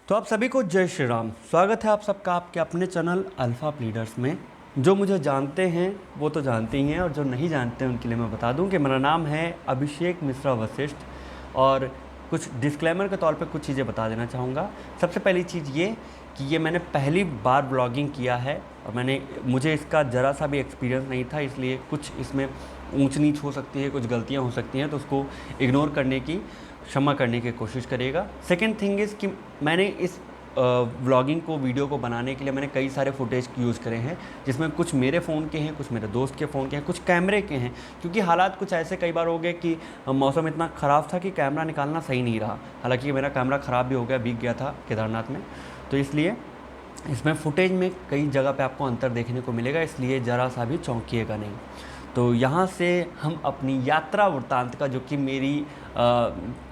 तो आप सभी को जय श्री राम। स्वागत है आप सबका आपके अपने चैनल अल्फा लीडर्स में। जो मुझे जानते हैं वो तो जानते ही हैं, और जो नहीं जानते हैं उनके लिए मैं बता दूं कि मेरा नाम है अभिषेक मिश्रा वशिष्ठ। और कुछ डिस्क्लेमर के तौर पे कुछ चीज़ें बता देना चाहूँगा। सबसे पहली चीज़ ये कि ये मैंने पहली बार ब्लॉगिंग किया है और मुझे इसका ज़रा सा भी एक्सपीरियंस नहीं था, इसलिए कुछ इसमें ऊंच नीच हो सकती है, कुछ गलतियाँ हो सकती हैं, तो उसको इग्नोर करने की, क्षमा करने की कोशिश करिएगा। सेकेंड थिंग इज़ कि मैंने इस व्लॉगिंग को, वीडियो को बनाने के लिए मैंने कई सारे फुटेज यूज़ करे हैं, जिसमें कुछ मेरे फ़ोन के हैं, कुछ मेरे दोस्त के फ़ोन के हैं, कुछ कैमरे के हैं, क्योंकि हालात कुछ ऐसे कई बार हो गए कि मौसम इतना ख़राब था कि कैमरा निकालना सही नहीं रहा। हालांकि मेरा कैमरा ख़राब भी हो गया, भीग गया था केदारनाथ में, तो इसलिए इसमें फुटेज में कई जगह पे आपको अंतर देखने को मिलेगा, इसलिए ज़रा सा भी चौंकिएगा नहीं। तो यहाँ से हम अपनी यात्रा वृत्तांत का, जो कि मेरी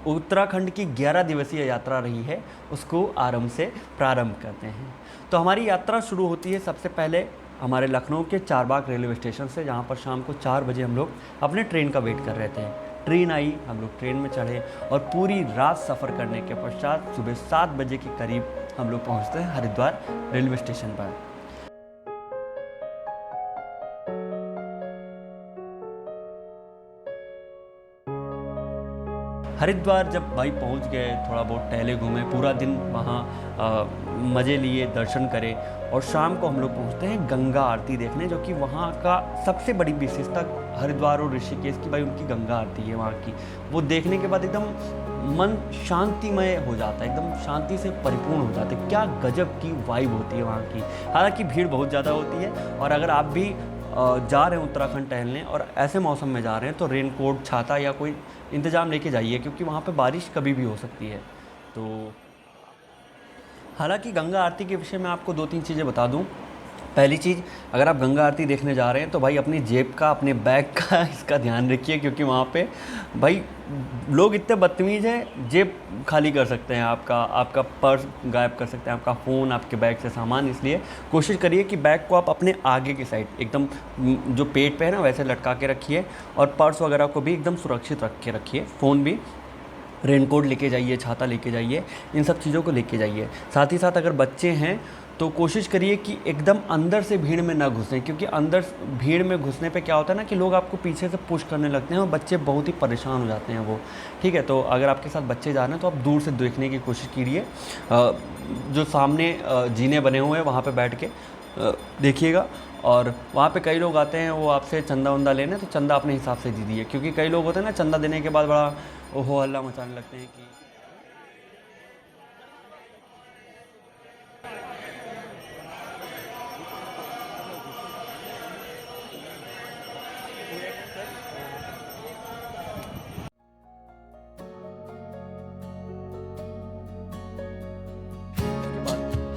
उत्तराखंड की 11 दिवसीय यात्रा रही है, उसको आरंभ से प्रारंभ करते हैं। तो हमारी यात्रा शुरू होती है सबसे पहले हमारे लखनऊ के चारबाग रेलवे स्टेशन से, जहाँ पर शाम को 4 बजे हम लोग अपने ट्रेन का वेट कर रहे थे। ट्रेन आई, हम लोग ट्रेन में चढ़े और पूरी रात सफ़र करने के पश्चात सुबह 7 बजे के करीब हम लोग पहुँचते हैं हरिद्वार रेलवे स्टेशन पर। हरिद्वार जब भाई पहुंच गए, थोड़ा बहुत टहले घूमे, पूरा दिन वहाँ मज़े लिए, दर्शन करे, और शाम को हम लोग पहुँचते हैं गंगा आरती देखने, जो कि वहाँ का सबसे बड़ी विशेषता हरिद्वार और ऋषिकेश की भाई उनकी गंगा आरती है वहाँ की। वो देखने के बाद एकदम मन शांतिमय हो जाता है, एकदम शांति से परिपूर्ण हो जाता है। क्या गजब की वाइब होती है वहाँ की। हालांकि भीड़ बहुत ज़्यादा होती है, और अगर आप भी जा रहे हैं उत्तराखंड टहलने और ऐसे मौसम में जा रहे हैं तो रेनकोट, छाता या कोई इंतज़ाम लेके जाइए, क्योंकि वहाँ पे बारिश कभी भी हो सकती है। तो हालांकि गंगा आरती के विषय में आपको 2-3 चीज़ें बता दूं। पहली चीज़, अगर आप गंगा आरती देखने जा रहे हैं तो भाई अपनी जेब का, अपने बैग का इसका ध्यान रखिए, क्योंकि वहाँ पे भाई लोग इतने बदतमीज़ हैं, जेब खाली कर सकते हैं, आपका पर्स गायब कर सकते हैं, आपका फ़ोन, आपके बैग से सामान। इसलिए कोशिश करिए कि बैग को आप अपने आगे की साइड एकदम जो पेट पे है ना वैसे लटका के रखिए, और पर्स वगैरह को भी एकदम सुरक्षित रख के रखिए। फ़ोन भी, रेनकोट लेके जाइए, छाता लेके जाइए, इन सब चीज़ों को लेके जाइए। साथ ही साथ अगर बच्चे हैं तो कोशिश करिए कि एकदम अंदर से भीड़ में ना घुसें, क्योंकि अंदर भीड़ में घुसने पे क्या होता है ना कि लोग आपको पीछे से पुश करने लगते हैं और बच्चे बहुत ही परेशान हो जाते हैं वो। ठीक है, तो अगर आपके साथ बच्चे जा रहे हैं तो आप दूर से देखने की कोशिश कीजिए, जो सामने जीने बने हुए हैं वहाँ पे बैठ के देखिएगा। और वहाँ पे कई लोग आते हैं, वो आपसे चंदा वंदा लेने, तो चंदा अपने हिसाब से दीजिए, क्योंकि कई लोग होते हैं ना चंदा देने के बाद बड़ा ओहो हल्ला मचाने लगते हैं कि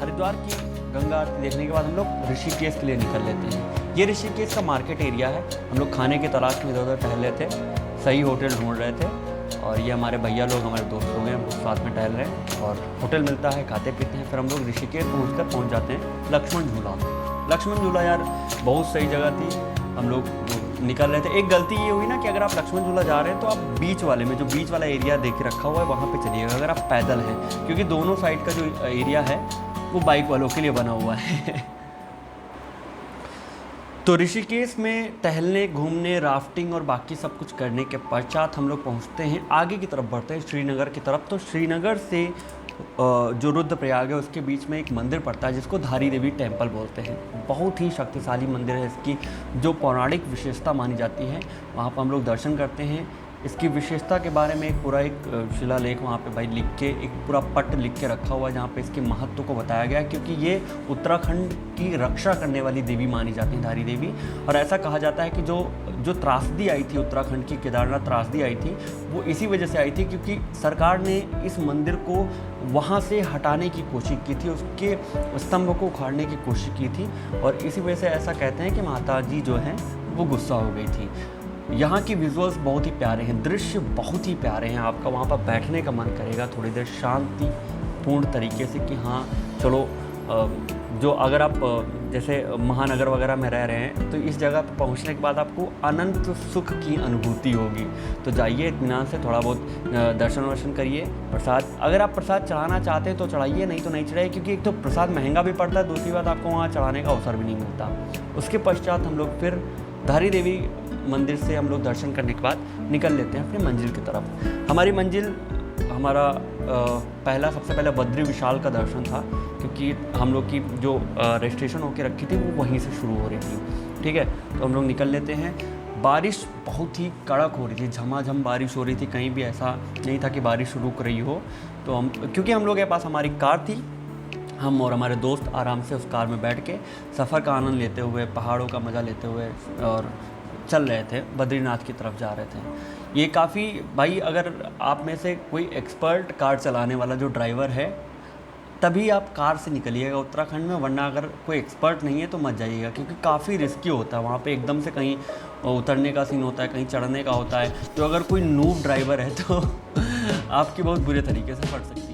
हरिद्वार की गंगा आरती देखने के बाद हम लोग ऋषिकेश के लिए निकल लेते हैं। ये ऋषिकेश का मार्केट एरिया है। हम लोग खाने की तलाश में इधर उधर टहल रहे थे, सही होटल ढूंढ रहे थे, और ये हमारे भैया लोग, हमारे दोस्त लोग हैं, हम लोग साथ में टहल रहे हैं और होटल मिलता है, खाते पीते हैं। फिर हम लोग ऋषिकेश पहुँच जाते हैं लक्ष्मण झूला। लक्ष्मण झूला यार बहुत सही जगह थी, हम लोग निकल रहे थे। एक गलती ये हुई ना कि अगर आप लक्ष्मण झूला जा रहे हैं तो आप बीच वाले में, जो बीच वाला एरिया देख के रखा हुआ है वहाँ पे चलिएगा, अगर आप पैदल हैं, क्योंकि दोनों साइड का जो एरिया है वो बाइक वालों के लिए बना हुआ है। तो ऋषिकेश में टहलने, घूमने, राफ्टिंग और बाकी सब कुछ करने के पश्चात हम लोग पहुंचते हैं, आगे की तरफ बढ़ते हैं श्रीनगर की तरफ। तो श्रीनगर से जो रुद्रप्रयाग है उसके बीच में एक मंदिर पड़ता है, जिसको धारी देवी टेम्पल बोलते हैं। बहुत ही शक्तिशाली मंदिर है, इसकी जो पौराणिक विशेषता मानी जाती है वहाँ पर हम लोग दर्शन करते हैं। इसकी विशेषता के बारे में एक शिलालेख वहाँ पे भाई लिख के, एक पूरा पट लिख के रखा हुआ है, जहाँ पे इसके महत्व को बताया गया है, क्योंकि ये उत्तराखंड की रक्षा करने वाली देवी मानी जाती है, धारी देवी। और ऐसा कहा जाता है कि जो त्रासदी आई थी, उत्तराखंड की केदारनाथ त्रासदी आई थी, वो इसी वजह से आई थी क्योंकि सरकार ने इस मंदिर को वहाँ से हटाने की कोशिश की थी, उसके स्तंभ को उखाड़ने की कोशिश की थी, और इसी वजह से ऐसा कहते हैं कि माता जी जो हैं वो गुस्सा हो गई थी। यहाँ की विजुअल्स बहुत ही प्यारे हैं, दृश्य बहुत ही प्यारे हैं, आपका वहाँ पर बैठने का मन करेगा थोड़ी देर शांतिपूर्ण तरीके से कि हाँ चलो जो अगर आप जैसे महानगर वगैरह में रह रहे हैं तो इस जगह पर पहुंचने के बाद आपको अनंत सुख की अनुभूति होगी। तो जाइए इत्मीनान से, थोड़ा बहुत दर्शन वर्शन करिए। प्रसाद अगर आप प्रसाद चढ़ाना चाहते हैं तो चढ़ाइए, नहीं तो नहीं चढ़ाइए, क्योंकि एक तो प्रसाद महंगा भी पड़ता है, दूसरी बात आपको वहाँ चढ़ाने का अवसर भी नहीं मिलता। उसके पश्चात हम लोग फिर धारी देवी मंदिर से हम लोग दर्शन करने के बाद निकल लेते हैं अपनी मंजिल की तरफ। हमारी मंजिल हमारा सबसे पहले बद्री विशाल का दर्शन था, क्योंकि हम लोग की जो रजिस्ट्रेशन होकर रखी थी वो वहीं से शुरू हो रही थी। ठीक है, तो हम लोग निकल लेते हैं। बारिश बहुत ही कड़क हो रही थी, झमाझम बारिश हो रही थी, कहीं भी ऐसा नहीं था कि बारिश रुक रही हो। तो क्योंकि हम लोग के पास हमारी कार थी, हम और हमारे दोस्त आराम से उस कार में बैठ के सफ़र का आनंद लेते हुए, पहाड़ों का मज़ा लेते हुए और चल रहे थे, बद्रीनाथ की तरफ जा रहे थे। ये काफ़ी भाई, अगर आप में से कोई एक्सपर्ट कार चलाने वाला जो ड्राइवर है तभी आप कार से निकलिएगा उत्तराखंड में, वरना अगर कोई एक्सपर्ट नहीं है तो मत जाइएगा, क्योंकि काफ़ी रिस्की होता है। वहाँ पे एकदम से कहीं उतरने का सीन होता है, कहीं चढ़ने का होता है। तो अगर कोई नूब ड्राइवर है तो आपकी बहुत बुरे तरीके से फट सकती है।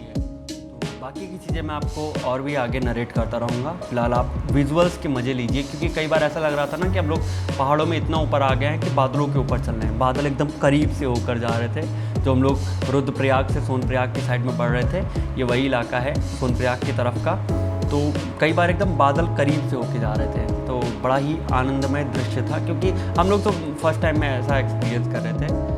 बाकी की चीज़ें मैं आपको और भी आगे नरेट करता रहूँगा। फिलहाल आप विजुअल्स के मज़े लीजिए, क्योंकि कई बार ऐसा लग रहा था ना कि हम लोग पहाड़ों में इतना ऊपर आ गए हैं कि बादलों के ऊपर चल रहे हैं। बादल एकदम करीब से होकर जा रहे थे। जो हम लोग रुद्रप्रयाग से सोनप्रयाग की साइड में बढ़ रहे थे, ये वही इलाका है सोनप्रयाग की तरफ का। तो कई बार एकदम बादल करीब से होके जा रहे थे, तो बड़ा ही आनंदमय दृश्य था, क्योंकि हम लोग तो फर्स्ट टाइम में ऐसा एक्सपीरियंस कर रहे थे।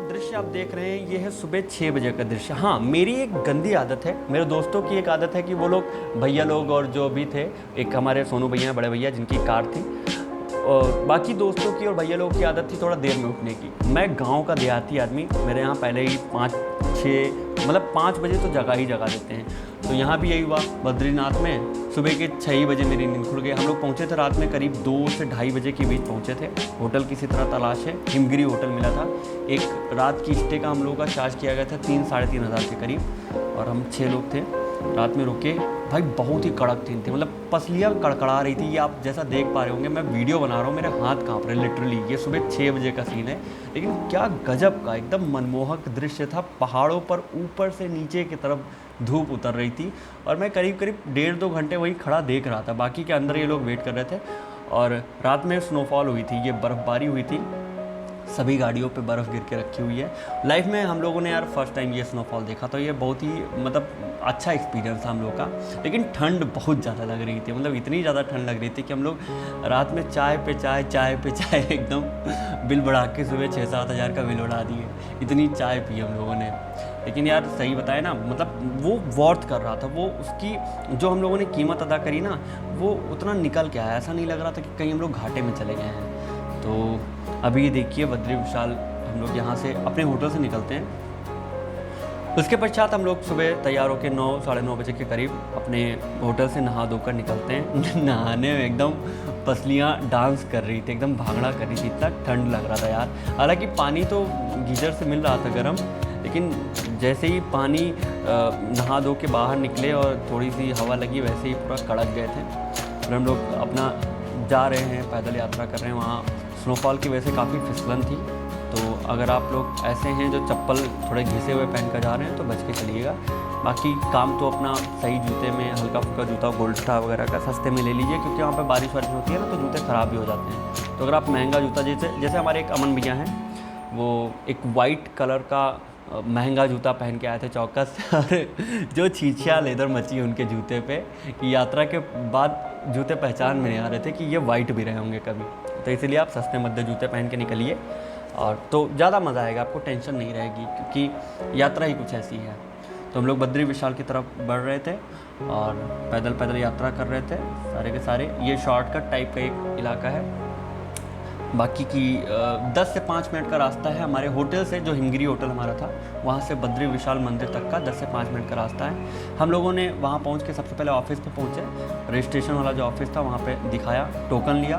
दृश्य आप देख रहे हैं ये है सुबह 6 बजे का दृश्य। हाँ, मेरी एक गंदी आदत है, मेरे दोस्तों की एक आदत है कि वो लोग भैया लोग और जो भी थे, एक हमारे सोनू भैया बड़े भैया जिनकी कार थी, और बाकी दोस्तों की और भैया लोगों की आदत थी थोड़ा देर में उठने की। मैं गांव का देहाती आदमी, मेरे यहाँ पहले ही 5 बजे तो जगा ही जगा देते हैं। तो यहाँ भी यही हुआ, बद्रीनाथ में सुबह के 6 बजे मेरी नींद खुल गई। हम लोग पहुँचे थे रात में करीब 2 से ढाई बजे के बीच पहुँचे थे। होटल किसी तरह तलाश है, हिमगिरी होटल मिला था। एक रात की स्टे का हम लोगों का चार्ज किया गया था 3-3.5 हज़ार के करीब, और हम 6 लोग थे। रात में रुके भाई, बहुत ही कड़क दिन थे, मतलब पसलियाँ कड़कड़ा रही थी। ये आप जैसा देख पा रहे होंगे, मैं वीडियो बना रहा हूँ, मेरे हाथ काँप रहे लिटरली। ये सुबह 6 बजे का सीन है, लेकिन क्या गजब का एकदम मनमोहक दृश्य था। पहाड़ों पर ऊपर से नीचे की तरफ धूप उतर रही थी, और मैं करीब 1.5-2 घंटे वहीं खड़ा देख रहा था। बाकी के अंदर ये लोग वेट कर रहे थे। और रात में स्नोफॉल हुई थी, ये बर्फ़बारी हुई थी, सभी गाड़ियों पे बर्फ़ गिर के रखी हुई है। लाइफ में हम लोगों ने यार फर्स्ट टाइम ये स्नोफॉल देखा, तो ये बहुत ही मतलब अच्छा एक्सपीरियंस था हम लोग का। लेकिन ठंड बहुत ज़्यादा लग रही थी, मतलब इतनी ज़्यादा ठंड लग रही थी कि हम लोग रात में चाय पे चाय एकदम बिल बढ़ा के सुबह 6-7 हज़ार का बिल बढ़ा दिए, इतनी चाय पी हम लोगों ने। लेकिन यार सही बताए ना, मतलब वो वर्थ कर रहा था, वो उसकी जो हम लोगों ने कीमत अदा करी ना, वो उतना निकल के आया। ऐसा नहीं लग रहा था कि कहीं हम लोग घाटे में चले गए हैं। तो अभी देखिए बद्री विशाल हम लोग यहाँ से अपने होटल से निकलते हैं। उसके पश्चात हम लोग सुबह तैयार होकर 9-9:30 बजे के करीब अपने होटल से नहा धोकर निकलते हैं। नहाने में एकदम पसलियाँ डांस कर रही थी, एकदम भांगड़ा कर रही थी, इतना ठंड लग रहा था यार। हालांकि पानी तो गीजर से मिल रहा था गर्म, लेकिन जैसे ही पानी नहा धो के बाहर निकले और थोड़ी सी हवा लगी, वैसे ही पूरा कड़क गए थे। और हम लोग अपना जा रहे हैं, पैदल यात्रा कर रहे हैं। वहाँ स्नोफॉल की वजह से काफ़ी फिसलन थी, तो अगर आप लोग ऐसे हैं जो चप्पल थोड़े घिसे हुए पहन कर जा रहे हैं तो बच के चलिएगा। बाकी काम तो अपना सही जूते में, हल्का फुल्का जूता गोल्ड स्टार वगैरह का सस्ते में ले लीजिए, क्योंकि वहाँ पे बारिश वारिश होती है ना, तो जूते ख़राब भी हो जाते हैं। तो अगर आप महंगा जूता, जैसे हमारे एक अमन भैया हैं, वो एक वाइट कलर का महंगा जूता पहन के आए थे चौकस से, और जो छीछिया लेदर मची उनके जूते पे कि यात्रा के बाद जूते पहचान में नहीं आ रहे थे कि ये वाइट भी रहे होंगे कभी। तो इसलिए आप सस्ते मध्य जूते पहन के निकलिए, और तो ज़्यादा मज़ा आएगा, आपको टेंशन नहीं रहेगी, क्योंकि यात्रा ही कुछ ऐसी है। तो हम लोग बद्री विशाल की तरफ बढ़ रहे थे और पैदल यात्रा कर रहे थे सारे के सारे। ये शॉर्टकट टाइप का एक इलाका है। बाकी की 10 से 5 मिनट का रास्ता है हमारे होटल से, जो हिमगिरी होटल हमारा था, वहाँ से बद्री विशाल मंदिर तक का 10 से 5 मिनट का रास्ता है। हम लोगों ने वहाँ पहुँच के सबसे पहले ऑफिस पे पहुँचे, रजिस्ट्रेशन वाला जो ऑफिस था वहाँ पे दिखाया, टोकन लिया,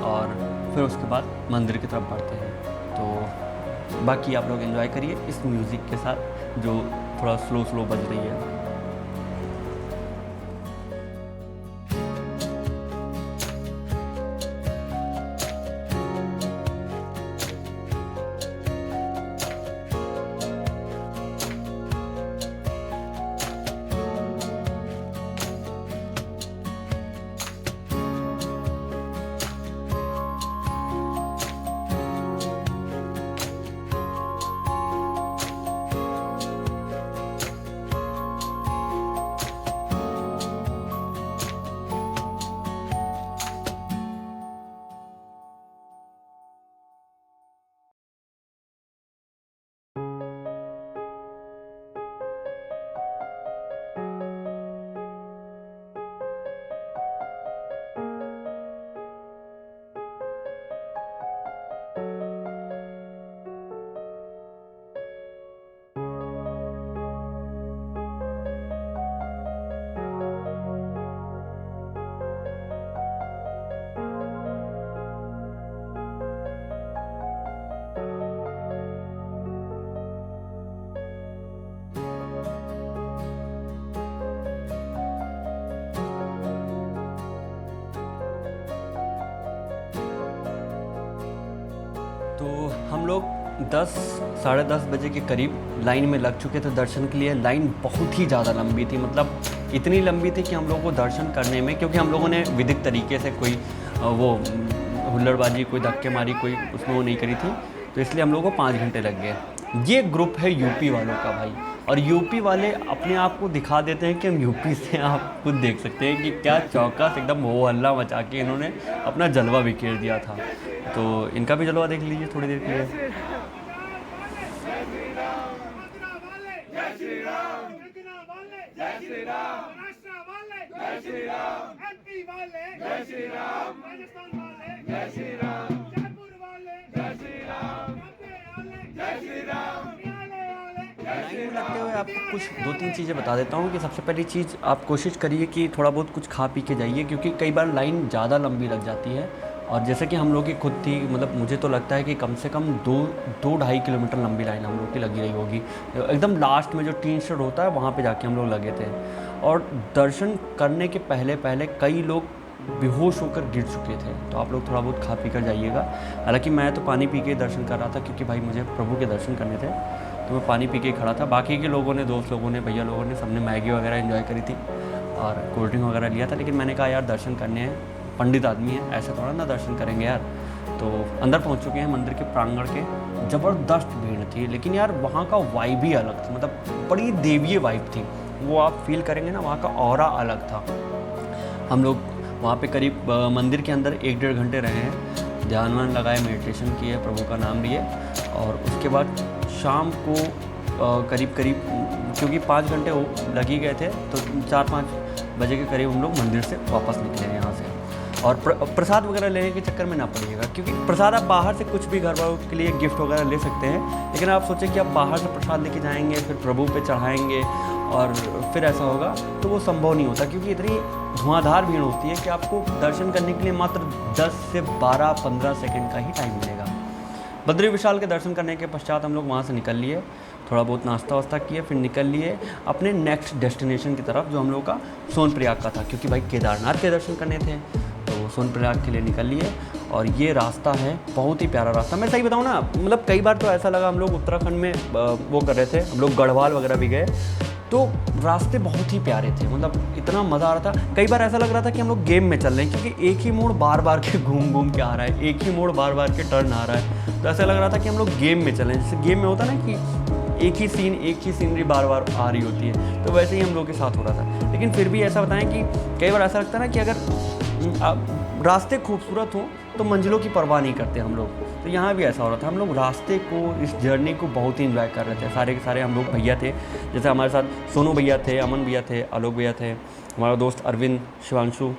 और फिर उसके बाद मंदिर की तरफ बढ़ते हैं। तो बाकी आप लोग एंजॉय करिए इस म्यूज़िक के साथ जो थोड़ा स्लो स्लो बज रही है। तो हम लोग 10 साढ़े 10 बजे के करीब लाइन में लग चुके थे दर्शन के लिए। लाइन बहुत ही ज़्यादा लंबी थी, मतलब इतनी लंबी थी कि हम लोगों को दर्शन करने में, क्योंकि हम लोगों ने विधिक तरीके से कोई वो हुल्लड़बाजी, कोई धक्के मारी, कोई उसमें वो नहीं करी थी, तो इसलिए हम लोगों को 5 घंटे लग गए। ये ग्रुप है यूपी वालों का भाई, और यूपी वाले अपने आप को दिखा देते हैं कि हम यूपी से। आप खुद देख सकते हैं कि क्या चौकस एकदम हो हल्ला मचा के इन्होंने अपना जलवा बिखेर दिया था। तो इनका भी जलवा देख लीजिए थोड़ी देर के लिए। लाइन में लगते हुए आपको कुछ 2-3 चीज़ें बता देता हूँ कि सबसे पहली चीज़, आप कोशिश करिए कि थोड़ा बहुत कुछ खा पी के जाइए, क्योंकि कई बार लाइन ज़्यादा लंबी लग जाती है। और जैसे कि हम लोग की खुद थी, मतलब मुझे तो लगता है कि कम से कम 2-2.5 किलोमीटर लंबी लाइन हम लोग की लगी रही होगी। एकदम लास्ट में जो टीन शेड होता है वहाँ पे जाके हम लोग लगे थे। और दर्शन करने के पहले पहले कई लोग बेहोश होकर गिर चुके थे, तो आप लोग थोड़ा बहुत खा पी कर जाइएगा। हालांकि मैं तो पानी पी के दर्शन कर रहा था, क्योंकि भाई मुझे प्रभु के दर्शन करने थे, तो मैं पानी पी के खड़ा था। बाकी के लोगों ने, दोस्त लोगों ने, भैया लोगों ने, सबने मैगी वगैरह एंजॉय करी थी और कोल्ड ड्रिंक वगैरह लिया था। लेकिन मैंने कहा यार दर्शन करने हैं, पंडित आदमी है, ऐसा थोड़ा ना दर्शन करेंगे यार। तो अंदर पहुंच चुके हैं मंदिर के प्रांगण के। ज़बरदस्त भीड़ थी, लेकिन यार वहाँ का वाइब ही अलग था, मतलब बड़ी देवीय वाइब थी, वो आप फील करेंगे ना, वहाँ का ऑरा अलग था। हम लोग वहाँ पे करीब मंदिर के अंदर 1-1.5 घंटे रहे हैं, ध्यान वान लगाए, मेडिटेशन किए, प्रभु का नाम लिए। और उसके बाद शाम को करीब क्योंकि 5 घंटे लग ही गए थे, तो 4-5 बजे के करीब हम लोग मंदिर से वापस निकले यहाँ से। और प्रसाद वगैरह लेने के चक्कर में ना पड़िएगा, क्योंकि प्रसाद आप बाहर से कुछ भी घर वालों के लिए गिफ्ट वगैरह ले सकते हैं, लेकिन आप सोचें कि आप बाहर से प्रसाद लेके जाएंगे, फिर प्रभु पे चढ़ाएंगे और फिर ऐसा होगा, तो वो संभव नहीं होता, क्योंकि इतनी धुआंधार भीड़ होती है कि आपको दर्शन करने के लिए मात्र 10 से 12-15 सेकेंड का ही टाइम मिलेगा। बद्री विशाल के दर्शन करने के पश्चात हम लोग वहाँ से निकल लिए, थोड़ा बहुत नाश्ता वास्ता किए, फिर निकल लिए अपने नेक्स्ट डेस्टिनेशन की तरफ, जो हम लोग का सोनप्रयाग का था, क्योंकि भाई केदारनाथ के दर्शन करने थे, तो सोनप्रयाग के लिए निकल लिए। और ये रास्ता है बहुत ही प्यारा रास्ता। मैं सही बताऊँ ना, मतलब कई बार तो ऐसा लगा, हम लोग उत्तराखंड में वो कर रहे थे, हम लोग गढ़वाल वगैरह भी गए, तो रास्ते बहुत ही प्यारे थे, मतलब इतना मज़ा आ रहा था। कई बार ऐसा लग रहा था कि हम लोग गेम में चल रहे हैं, क्योंकि एक ही मोड़ बार बार के घूम के आ रहा है, एक ही मोड़ बार बार के टर्न आ रहा है, तो ऐसा लग रहा था कि हम लोग गेम में चल रहे हैं। जैसे गेम में होता है ना कि एक ही सीन, एक ही सीनरी बार बार आ रही होती है, तो वैसे ही हम लोग के साथ हो रहा था। लेकिन फिर भी ऐसा बताएं कि कई बार ऐसा लगता है ना कि अगर रास्ते खूबसूरत हों तो मंजिलों की परवाह नहीं करते हम लोग, तो यहाँ भी ऐसा हो रहा था। हम लोग रास्ते को, इस जर्नी को बहुत ही एंजॉय कर रहे थे। सारे के सारे हम लोग भैया थे, जैसे हमारे साथ सोनू भैया थे, अमन भैया थे, आलोक भैया थे, हमारा दोस्त अरविंद, शिवांशु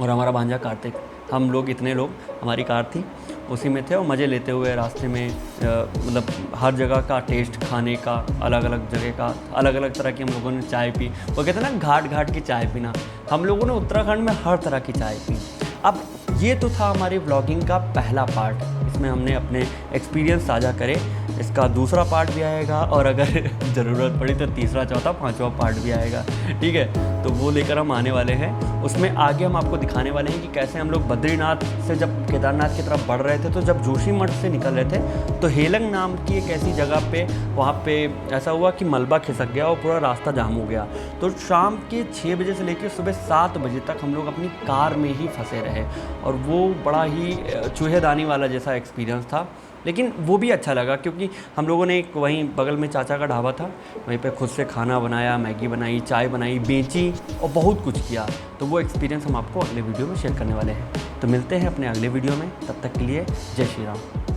और हमारा भांजा कार्तिक। हम लोग इतने लोग, हमारी कार थी, उसी में थे और मज़े लेते हुए रास्ते में मतलब हर जगह का टेस्ट, खाने का, अलग अलग जगह का, अलग अलग तरह की हम लोगों ने चाय पी। वो कहते हैं ना घाट घाट की चाय पीना, हम लोगों ने उत्तराखंड में हर तरह की चाय पी। अब ये तो था हमारे व्लॉगिंग का पहला पार्ट, इसमें हमने अपने एक्सपीरियंस साझा करे इसका दूसरा पार्ट भी आएगा और अगर ज़रूरत पड़ी तो तीसरा, चौथा, पाँचवा पार्ट भी आएगा, ठीक है। तो वो लेकर हम आने वाले हैं। उसमें आगे हम आपको दिखाने वाले हैं कि कैसे हम लोग बद्रीनाथ से जब केदारनाथ की तरफ बढ़ रहे थे, तो जब जोशीमठ से निकल रहे थे तो हेलंग नाम की एक ऐसी जगह पे, वहाँ पे ऐसा हुआ कि मलबा खिसक गया और पूरा रास्ता जाम हो गया। तो शाम के 6 बजे से लेकर सुबह 7 बजे तक हम लोग अपनी कार में ही फंसे रहे और वो बड़ा ही चूहेदानी वाला जैसा एक्सपीरियंस था। लेकिन वो भी अच्छा लगा क्योंकि हम लोगों ने एक वहीं बगल में चाचा का ढाबा था, वहीं पे खुद से खाना बनाया, मैगी बनाई, चाय बनाई, बेची और बहुत कुछ किया। तो वो एक्सपीरियंस हम आपको अगले वीडियो में शेयर करने वाले हैं। तो मिलते हैं अपने अगले वीडियो में, तब तक के लिए जय श्री राम।